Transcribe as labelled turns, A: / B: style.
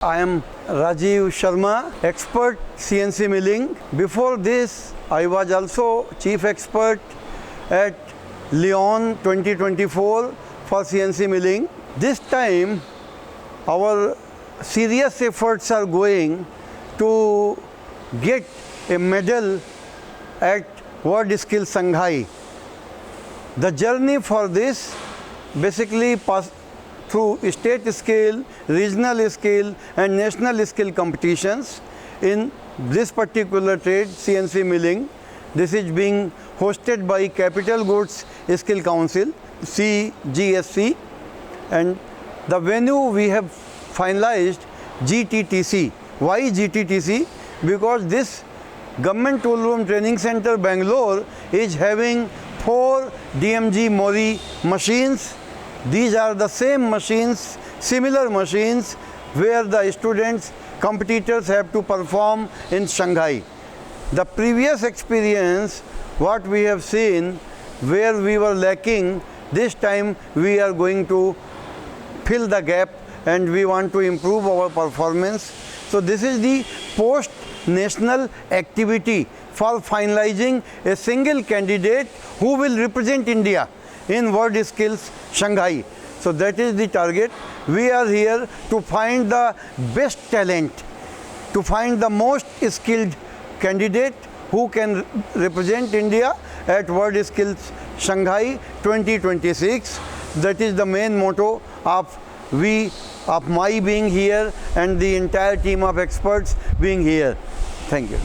A: I am Rajeev Sharma, expert CNC milling. Before this, I was also chief expert at Lyon 2024 for CNC milling. This time, our serious efforts are going to get a medal at WorldSkills Shanghai. The journey for this basically passed through state scale, regional scale and national scale competitions in this particular trade, CNC milling. This is being hosted by Capital Goods Skill Council, CGSC, and the venue we have finalized GTTC. Why GTTC? Because this Government Tool Room Training Center Bangalore is having 4 DMG Mori machines. These are the same machines, similar machines where the students, competitors have to perform in Shanghai. The previous experience, what we have seen, where we were lacking, this time we are going to fill the gap and we want to improve our performance. So this is the post-national activity for finalizing a single candidate who will represent India in WorldSkills Shanghai. So that is the target. We are here to find the best talent, to find the most skilled candidate who can represent India at WorldSkills Shanghai 2026. That is the main motto of my being here and the entire team of experts being here. Thank you.